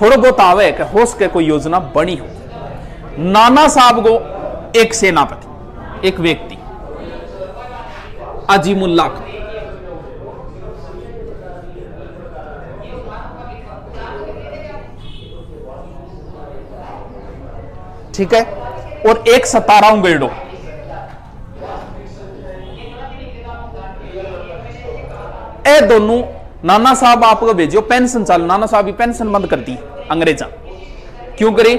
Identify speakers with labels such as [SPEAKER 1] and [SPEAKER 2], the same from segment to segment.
[SPEAKER 1] थोड़ा बहुत आवे कि हो सके कोई योजना बनी हो। नाना साहब को एक सेनापति, एक व्यक्ति अजीमुल्लाह का, ठीक है, और एक 17 बेड़ो, ए दोनों नाना साहब आपको भेजियो पेंशन चालू। नाना साहब की पेंशन बंद कर दी अंग्रेजा। क्यों करे?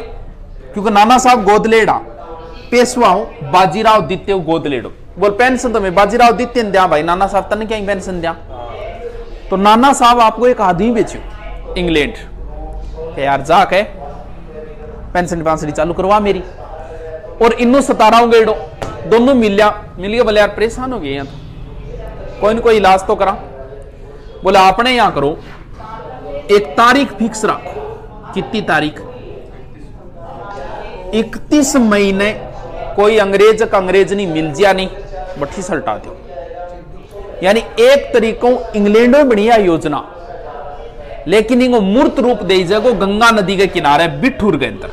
[SPEAKER 1] क्योंकि नाना साहब गोदलेड़ा पेशवा हो, बाजीराव द्वितीय गोदलेड़ो, बोल पेंशन तो मैं बाजीराव द्वितीय ने दिया भाई, नाना साहब तने क्या पेंशन दिया। तो नाना साहब आपको एक आदमी बेचो इंग्लैंड के, यार जाके पेंशन पांसड़ी चालू करवा मेरी, और इन्नो 17 गेड़ो दोनों मिल गया। बोले यार परेशान हो गए यहाँ तो कोई न कोई इलाज तो करा। बोले आपने यहां करो, एक तारीख फिक्स रखो। कितनी तारीख? 31 मई ने कोई अंग्रेज का अंग्रेज नहीं मिल जिया नहीं बठी सल्टा दो। यानी एक तरीकों इंग्लैंड में बढ़िया योजना, लेकिन इनको मूर्त रूप दे जाएगो गंगा नदी के किनारे बिठूर के अंदर।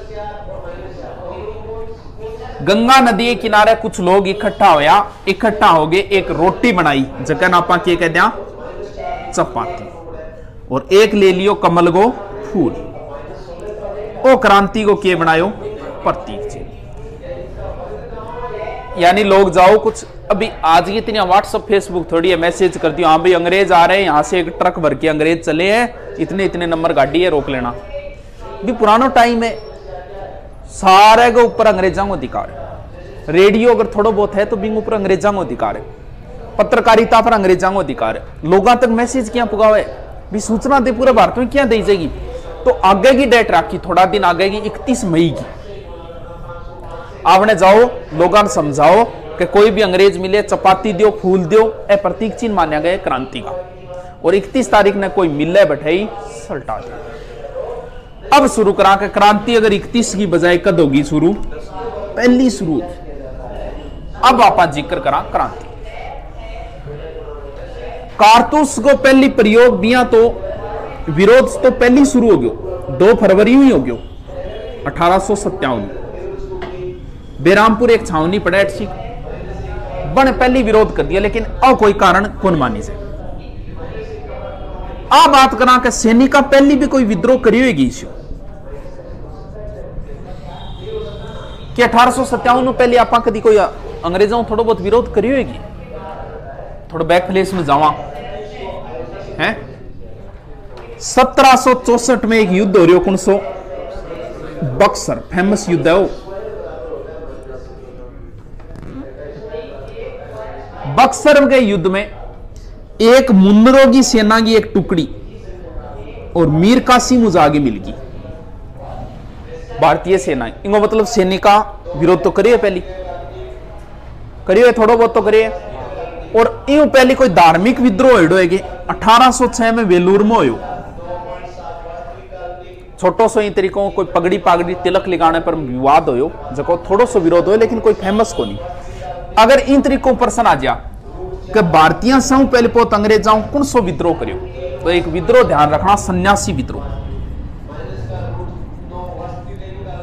[SPEAKER 1] गंगा नदी के किनारे कुछ लोग इकट्ठा हो गए, एक रोटी बनाई जगह नापा के कह दिया चपाती, और एक ले लियो कमल को फूल, ओ क्रांति को के बनायो प्रतीक जी। यानी लोग जाओ कुछ अभी आज की इतनी व्हाट्सएप फेसबुक थोड़ी है, मैसेज कर दियो हाँ भाई अंग्रेज आ रहे हैं, यहां से एक ट्रक भर के अंग्रेज चले हैं, इतने इतने नंबर गाड़ी है, रोक लेना। भी पुराना टाइम है, सारे के ऊपर अंग्रेजों को अधिकार है। रेडियो अगर थोड़ा बहुत है तो भी ऊपर अंग्रेजों को अधिकार है। पत्रकारिता पर अंग्रेजों को अधिकार है। लोगों तक मैसेज क्या पुगावे भी सूचना दे पूरे भारत में क्या दी जाएगी। तो आगे की डेट रखी, थोड़ा दिन आगे की 31 मई की। आपने जाओ लोगों ने समझाओ कि कोई भी अंग्रेज मिले चपाती दियो फूल दियो, ए प्रतीक चिन्ह माना गया क्रांति का। और 31 तारीख ने कोई मिले बैठाई सल्टा दिया। अब शुरू करा के क्रांति अगर 31 की बजाय कद होगी शुरू, पहली शुरू। अब आप जिक्र करा क्रांति। कारतूस को पहली प्रयोग दिया तो विरोध तो पहली शुरू हो गयो, 2 फरवरी ही हो गयो 1857। बेरामपुर एक छावनी पड़ा बन पहली विरोध कर दिया, लेकिन अब कोई कारण कौन मानी से। आ बात करा कि सैनिका पहली भी कोई विद्रोह करी होगी कि 1857 में पहले आप कभी कोई अंग्रेजों थोड़ा बहुत विरोध करी होगी। थोड़ा बैक प्लेस में जावा है। 1764 में एक युद्ध हो रही हो, कौन सो बक्सर, फेमस युद्ध है वो। बक्सर के युद्ध में एक मुन्नरों की सेना की एक टुकड़ी और मीर कासिम उस आगे मिल गई भारतीय सेना। इनको मतलब सैनिका विरोध तो करिए, पहली करिए, थोड़ा बहुत तो करिए। और यूं पहले कोई धार्मिक विद्रोह होएगे 1806 में वेलूर में हो। छोटो सो इन तरीकों कोई पगड़ी पागड़ी तिलक लगाने पर विवाद हो जो थोड़ो सो विरोध हो, लेकिन कोई फेमस को नहीं। अगर इन तरीकों प्रश्न आ जा कि भारतीय संघ पहले पोत अंग्रेजों कौन सो विद्रोह करियो, तो एक विद्रोह ध्यान रखना, सन्यासी विद्रोह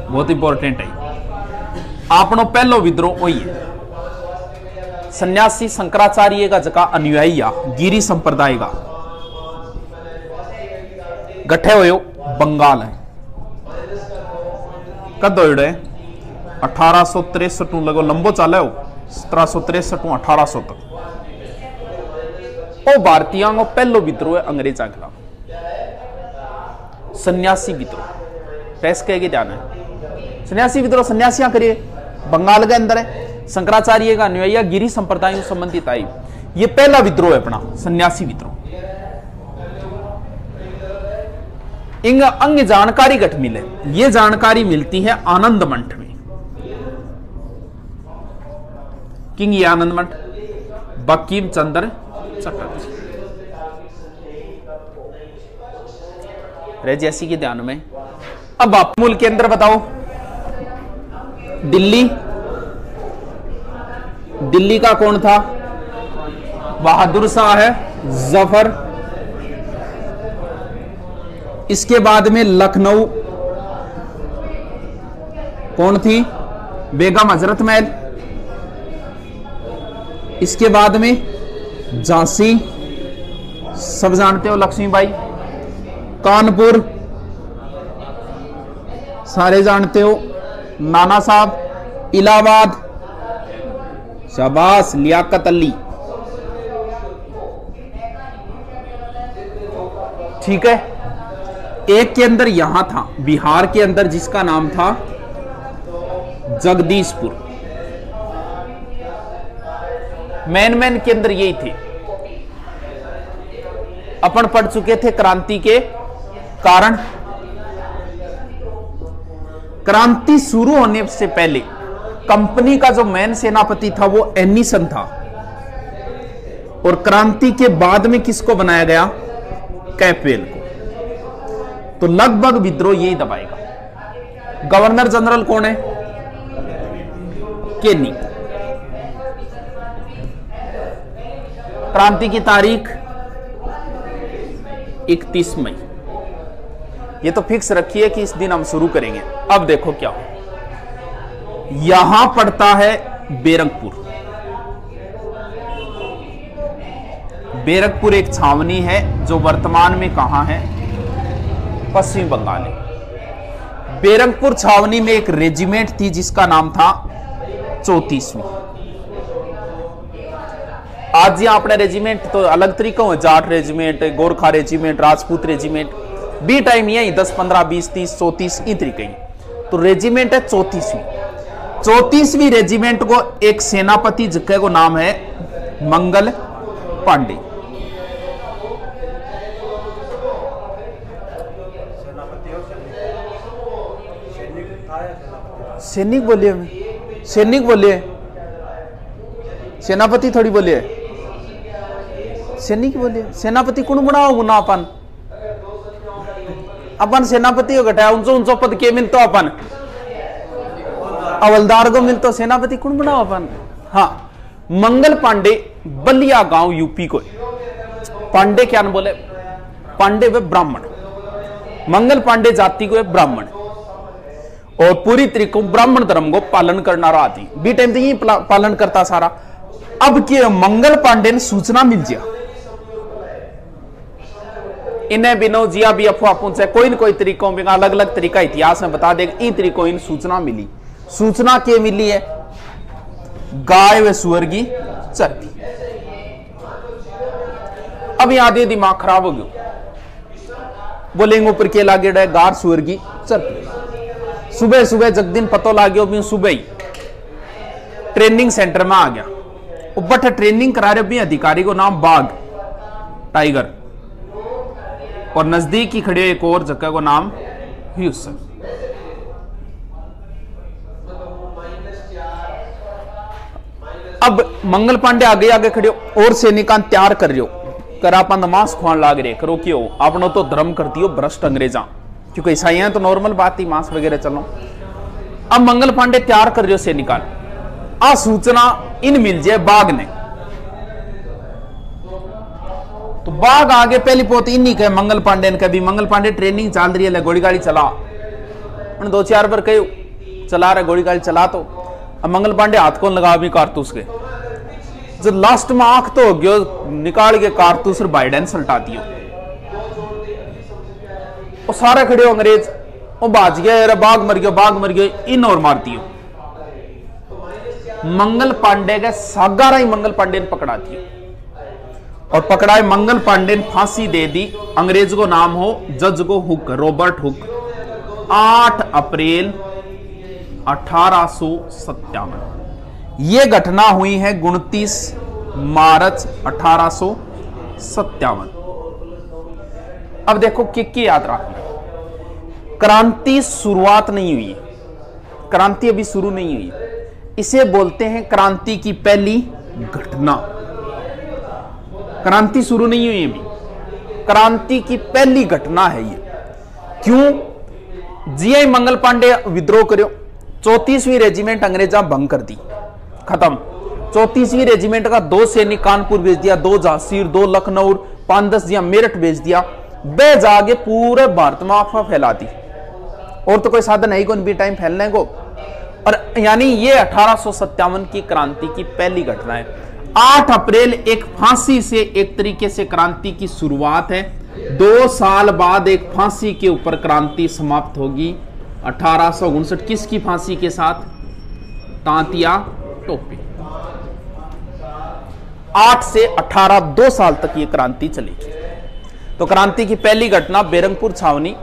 [SPEAKER 1] बहुत इंपॉर्टेंट है। आपनो पहलो विद्रोह वही है सन्यासी शंकराचार्य का जका अनुयायी गिरी संप्रदाय का गठे हो बंगाल है। कद हो 1863 लगो लंबो चाले हो 1763 1800 तक। ओ भारतीयों को पहलो विद्रोह है अंग्रेजा के खिलाफ, सन्यासी विद्रोह। टेस्ट कहेगी ध्यान है, सन्यासी विद्रोह सन्यासियां करिए बंगाल के अंदर है। शंकराचार्य का अनुयायी गिरी संप्रदाय से संबंधित आई। ये पहला विद्रोह है अपना सन्यासी विद्रोह। इंग अंग जानकारी घट मिले, ये जानकारी मिलती है आनंद मंठ में। किंग ये आनंद मंठ बंकिम चंद्र चटर्जी जैसी के ध्यान में। अब आप मूल के अंदर बताओ, दिल्ली का कौन था? बहादुर शाह है, जफर इसके बाद में लखनऊ, कौन थी? बेगम हजरत महल। इसके बाद में झांसी, सब जानते हो, लक्ष्मीबाई। कानपुर, सारे जानते हो, नाना साहब। इलाहाबाद, शाबाश, लियाकत अली। ठीक है। एक के अंदर यहां था, बिहार के अंदर, जिसका नाम था जगदीशपुर। मैन के अंदर यही थे। अपन पढ़ चुके थे क्रांति के कारण। क्रांति शुरू होने से पहले कंपनी का जो मैन सेनापति था वो एनीसन था, और क्रांति के बाद में किसको बनाया गया? कैपवेल को। तो लगभग विद्रोह यही दबाएगा। गवर्नर जनरल कौन है? केनी। क्रांति की तारीख 31 मई। ये तो फिक्स रखिए कि इस दिन हम शुरू करेंगे। अब देखो क्या हो, यहां पड़ता है बेरंगपुर। बेरंगपुर एक छावनी है जो वर्तमान में कहां है? पश्चिम बंगाल है। बेरंगपुर छावनी में एक रेजिमेंट थी जिसका नाम था 34वीं। आज यहां अपने रेजिमेंट तो अलग तरीकों है, Jat regiment, Gorkha regiment, Rajput regiment, बी टाइम यही 10, 15, 20, 30, 34 इन तरीके। तो रेजिमेंट है 34वीं। 34वीं रेजिमेंट को एक सेनापति जिसका को नाम है मंगल पांडे। सैनिक बोलिए, सैनिक बोलिए, सेनापति थोड़ी बोलिए, सैनिक बोलिए। सेनापति कौन बनाओ गुना अपन? अपन सेनापति को घटाया, ऊंचो पद के मिलतो अपन, हवलदार को मिलतो, सेनापति कौन बनाओ अपन? हाँ, मंगल पांडे, बलिया गांव यूपी को। पांडे क्या न बोले? पांडे वे ब्राह्मण, मंगल पांडे जाति को ब्राह्मण, और पूरी तरीकों ब्राह्मण धर्म को पालन करना रहा थी। बी टाइम यही पालन करता सारा। अब के मंगल पांडे ने सूचना मिल गया, इन्हें बिनो जिया भी अफवाह पहुंचे, कोई न कोई तरीकों में, अलग अलग तरीका इतिहास में बता देगा। इन तरीकों इन सूचना मिली। सूचना के मिली है? गाय व सुअर की चर्बी। अब यहां दे दिमाग खराब हो गया, बोलेंगे ऊपर के लागे डे गार सुअर की चर्बी। सुबह सुबह जग दिन पतो लागो भी, सुबह ही ट्रेनिंग सेंटर में आ गया। बट ट्रेनिंग करा रहे भी अधिकारी को नाम बाघ, टाइगर, और नजदीक ही खड़े एक और जगह को नाम ह्यूस्टन। अब मंगल पांडे आगे आगे खड़े और सैनिकान तैयार कर रहे हो, कर अपन मांस खुआन लाग रहे, करो क्यों आपनो तो धर्म करती हो भ्रष्ट अंग्रेजा, क्योंकि ईसाई हैं तो नॉर्मल बात ही, मांस वगैरह चलो। अब मंगल पांडे तैयार कर रहे हो सैनिकान, आ सूचना इन मिल जाए बाघ ने। तो बाघ आगे पहली पोती इन नहीं कहे मंगल पांडे ने, कभी मंगल पांडे ट्रेनिंग चल रही है, गोली गाड़ी चला, उन्हें 2-4 बार कहे चला रहा गोली गाड़ी चला। तो अब मंगल पांडे हाथ को लगा भी कारतूस के, जब लास्ट में आंख तो हो गयो, निकाल के कारतूस बाइडेन सल्टा दियो। वो सारे खड़े हो अंग्रेज, वो बाज गया, बाघ मर गयो, बाघ मर गयो, इन और मार दियो। मंगल पांडे के सागारा ही मंगल पांडे ने पकड़ा दियो, और पकड़ाए मंगल पांडे ने फांसी दे दी। अंग्रेज को नाम हो जज को हुक, रॉबर्ट हुक। 8 अप्रैल 1857 ये घटना हुई है। 29 मार्च 1857। अब देखो कि याद रखना, क्रांति शुरुआत नहीं हुई है, क्रांति अभी शुरू नहीं हुई है, इसे बोलते हैं क्रांति की पहली घटना। क्रांति शुरू नहीं हुई अभी, क्रांति की पहली घटना है ये। क्यों? जीआई मंगल पांडे विद्रोह करो, 34वीं रेजिमेंट अंग्रेजा भंग कर दी, खत्म। 34वीं रेजिमेंट का 2 सैनिक कानपुर भेज दिया, 2 झांसी, 2 लखनऊ, 5-10 जिया मेरठ भेज दिया। बे जाके पूरे भारत में अफवाह फैला दी, और तो कोई साधन है कौन भी टाइम फैलने को। और यानी ये 1857 की क्रांति की पहली घटना है। 8 अप्रैल एक फांसी से एक तरीके से क्रांति की शुरुआत है। 2 साल बाद एक फांसी के ऊपर क्रांति समाप्त होगी 1859। किसकी फांसी के साथ? तांतिया टोपे। 8 से 18 2 साल तक ये क्रांति चलेगी। तो क्रांति की पहली घटना बेरंगपुर छावनी।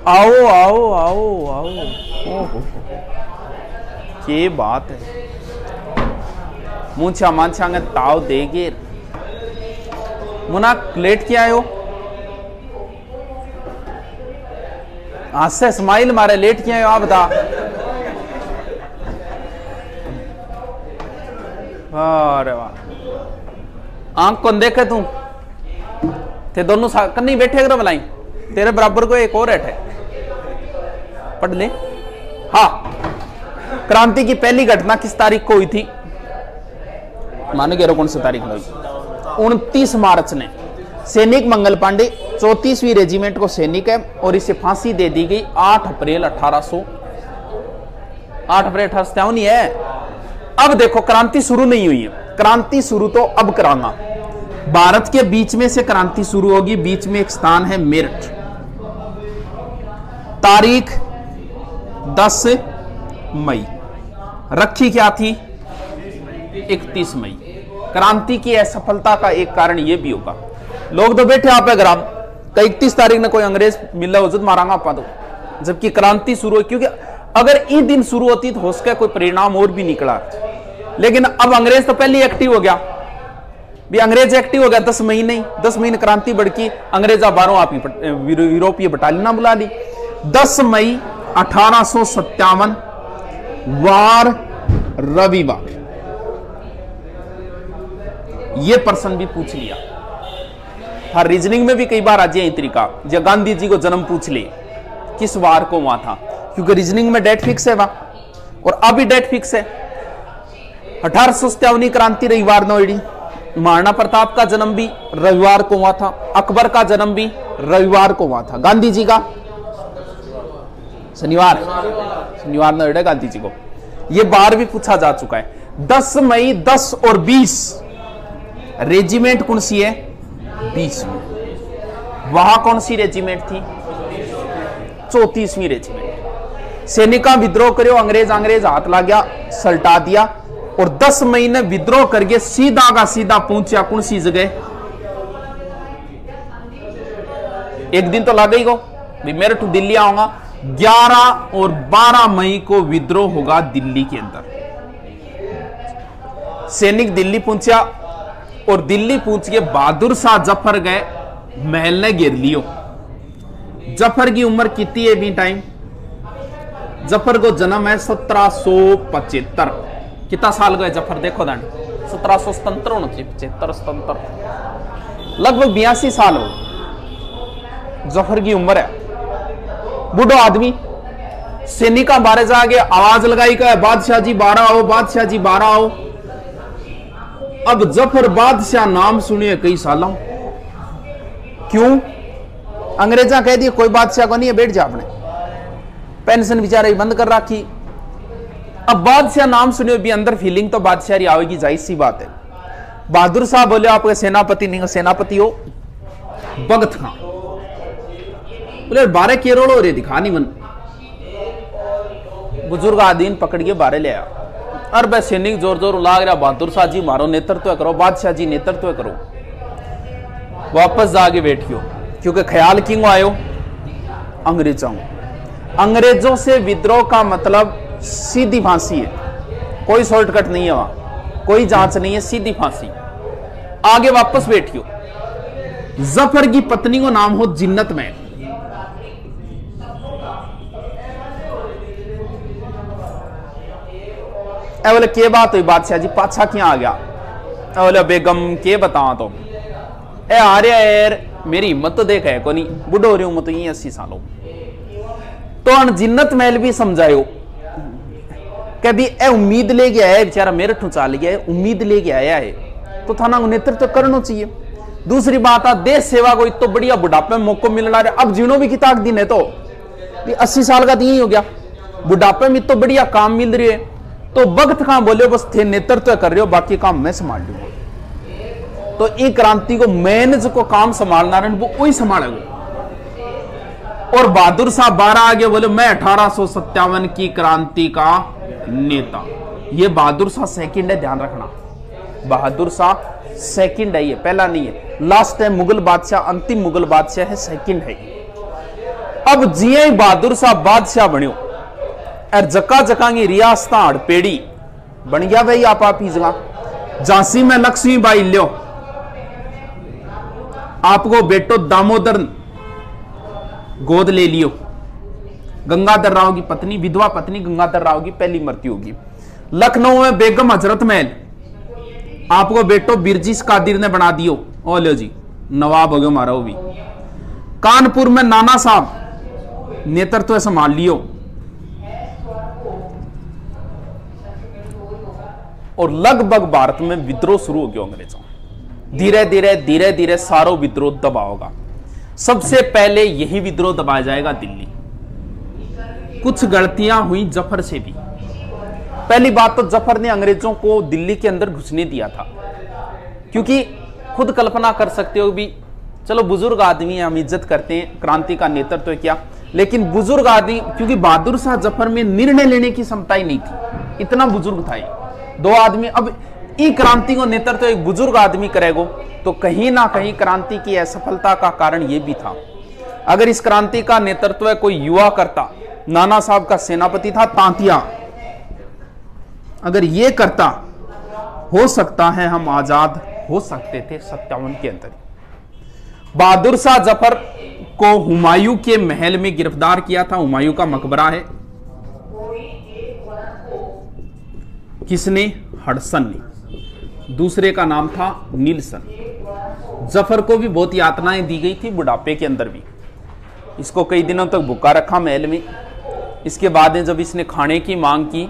[SPEAKER 1] आओ आओ आओ आओ, ओहो ये बात है। मुंछा मांछा में ताव देगे मुना लेट के आयो, आज से स्माइल मारे लेट के आयो। आप बता। अरे वाह, आंख कौन देखे तू? ते दोनों कन्नी बैठे अगर बुलाई, तेरे बराबर को एक और है, पढ़ ले। हाँ, क्रांति की पहली घटना किस तारीख को हुई थी? मानो कह रहे कौन सी तारीख हुई? 29 मार्च ने। सैनिक मंगल पांडे 34वीं रेजिमेंट को सैनिक है और इसे फांसी दे दी गई 8 अप्रैल 1857 है। अब देखो, क्रांति शुरू नहीं हुई है, क्रांति शुरू तो अब करांगा। भारत के बीच में से क्रांति शुरू होगी। बीच में एक स्थान है मेरठ। तारीख 10 मई रखी क्या थी? 31 मई। क्रांति की असफलता का एक कारण यह भी होगा, लोग तो बैठे आप ग्राम 31 तारीख ने कोई अंग्रेज मिला वजूद मारांगा पा दो, जबकि क्रांति शुरू हुई। क्योंकि अगर इस दिन शुरू होती तो हो सके कोई परिणाम और भी निकला, लेकिन अब अंग्रेज तो पहले एक्टिव हो गया। भी अंग्रेज एक्टिव हो गया 10 महीने, 10 महीने क्रांति बढ़की, अंग्रेजा 12 आप यूरोपीय बटालियन बुला ली। 10 मई 1857 वार रविवार। ये प्रश्न भी पूछ लिया। हर रीजनिंग में भी कई बार आज यही तरीका, जब गांधी जी को जन्म पूछ ले किस वार को वहां था, क्योंकि रीजनिंग में डेट फिक्स है वहां, और अभी डेट फिक्स है। 1857 क्रांति रविवार नोएडी। महाराणा प्रताप का जन्म भी रविवार को हुआ था, अकबर का जन्म भी रविवार को हुआ था, गांधी जी का शनिवार नोएडा गांधी जी को। यह बार भी पूछा जा चुका है। 10 मई 10 और 20 रेजिमेंट कौन सी है? 20 में। वहां कौन सी रेजिमेंट थी? 34वीं रेजिमेंट। सैनिका विद्रोह करो, अंग्रेज हाथ ला गया, सल्टा दिया, और 10 मई ने विद्रोह करके सीधा का सीधा पहुंचा कौन सी जगह? एक दिन तो लगा ही को मेरठ दिल्ली आऊंगा। 11 और 12 मई को विद्रोह होगा दिल्ली के अंदर। सैनिक दिल्ली पहुंचा, और दिल्ली पहुंच के बहादुर शाह जफर गए, महल ने घेर लियो। जफर की उम्र कितनी है भी टाइम? जफर को जन्म है 1775। कितना साल गए जफर? देखो दान 1777 होना चाहिए, 75 77, लगभग 82 साल हो जफर की उम्र है। बूढ़ो आदमी सैनिका बारे जाके आवाज लगाई का बादशाह जी 12 आओ, बादशाह जी 12 आओ। अब जफर बादशाह नाम सुनिए कई सालों। क्यों? अंग्रेजा कह दिए कोई बादशाह को नहीं है, बैठ जा अपने, पेंशन बेचारे बंद कर रखी। अब बादशाह नाम सुनिए भी अंदर फीलिंग तो बादशाही आवेगी, जाहिर सी बात है। बहादुर साहब बोले आपके सेनापति नहीं हो, सेनापति हो भगत खां। बोले 12 करोड़ हो रहे, दिखा नहीं मन। बुजुर्ग आदमी पकड़ के बारे ले आया, और वह सैनिक जोर जोर लाग रहा, बहादुर शाह जी मारो, नेतृत्व करो, बादशाह जी नेतृत्व करो। वापस जाके बैठियो, क्योंकि ख्याल क्यों आयो? अंग्रेजों से विद्रोह का मतलब सीधी फांसी है, कोई शॉर्टकट नहीं है वहां, कोई जांच नहीं है, सीधी फांसी। आगे वापस बैठियो। जफर की पत्नी को नाम हो जिन्नत महल। बोले के बात हुई बादशाह जी, पाछा क्या आ गया? बोले बेगम के बतावा तो ए आ रहा यार, मेरी हिम्मत तो देख है को नहीं, बुढ़ो हो रही हूं मैं तो यही 80 सालों। तो जिन्नत महल भी समझायो कभी ए उम्मीद लेके आया बेचारा, मेरे ठू चाल गया, उम्मीद लेके आया है तो थाना नेतृत्व करना चाहिए। दूसरी बात है देश सेवा को इतना बढ़िया बुढ़ापे में मौका मिल रहा है। अब जीनो भी किताब दिन है तो 80 साल का यही हो गया, बुढ़ापे में इतना बढ़िया काम मिल रही है, तो वक्त कहां बोले बस थे नेतृत्व कर रहे हो, बाकी काम मैं संभाल लूंगा। तो ये क्रांति को मैंने जो काम संभालना है वो वही संभालेगा। और बहादुर शाह 12 आगे बोले मैं 1857 की क्रांति का नेता। ये बहादुर शाह सेकंड है, ध्यान रखना, बहादुर शाह सेकंड है, ये पहला नहीं है। लास्ट है मुगल बादशाह, अंतिम मुगल बादशाह है, सेकंड है। अब जिये बहादुर शाह बादशाह बन्यो और जका जका की रियासत हड़पेड़ी बन गया भाई आप ही जगह। झांसी में लक्ष्मी बाई लियो, आपको बेटो दामोदर गोद ले लियो। गंगाधर राव की पत्नी, विधवा पत्नी गंगाधर राव की पहली मृत्यु होगी। लखनऊ में बेगम हजरत महल, आपको बेटो बिरजिस कादिर ने बना दियो, ओ लो जी नवाब हो गया हमारा वो भी। कानपुर में नाना साहब नेतृत्व संभाल लियो। और लगभग भारत में विद्रोह शुरू हो गया अंग्रेजों। धीरे धीरे धीरे धीरे सारो विद्रोह दबा होगा। सबसे पहले यही विद्रोह दबाया जाएगा दिल्ली। कुछ गलतियां हुई जफर से भी। पहली बात तो जफर ने अंग्रेजों को दिल्ली के अंदर घुसने दिया था, क्योंकि खुद कल्पना कर सकते हो भी, चलो बुजुर्ग आदमी है, हम इज्जत करते हैं, क्रांति का नेतृत्व किया, लेकिन बुजुर्ग आदमी, क्योंकि बहादुर शाह जफर में निर्णय लेने की क्षमता ही नहीं थी, इतना बुजुर्ग था ये। दो आदमी, अब ई क्रांति को नेतृत्व एक बुजुर्ग आदमी करेगो, तो कहीं ना कहीं क्रांति की असफलता का कारण यह भी था। अगर इस क्रांति का नेतृत्व कोई युवा करता, नाना साहब का सेनापति था तांतिया, अगर ये करता, हो सकता है हम आजाद हो सकते थे 57 के अंदर। बहादुर शाह जफर को हुमायूं के महल में गिरफ्तार किया था। हुमायूं का मकबरा है, किसने? हडसन ने। दूसरे का नाम था नीलसन। जफर को भी बहुत यातनाएं दी गई थी बुढ़ापे के अंदर भी। इसको कई दिनों तक भूखा रखा महल में। इसके बाद जब इसने खाने की मांग की,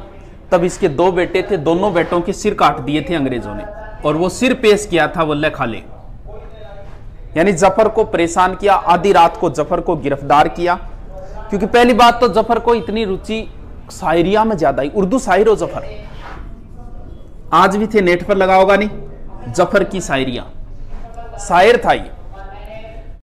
[SPEAKER 1] तब इसके दो बेटे थे, दोनों बेटों के सिर काट दिए थे अंग्रेजों ने, और वो सिर पेश किया था वल्ले खाले। यानी जफर को परेशान किया। आधी रात को जफर को गिरफ्तार किया, क्योंकि पहली बात तो जफर को इतनी रुचि शायरिया में ज्यादा ही, उर्दू शायर हो जफर, आज भी थे, नेट पर लगा होगा नहीं, जफर की शायरिया, शायर था ये।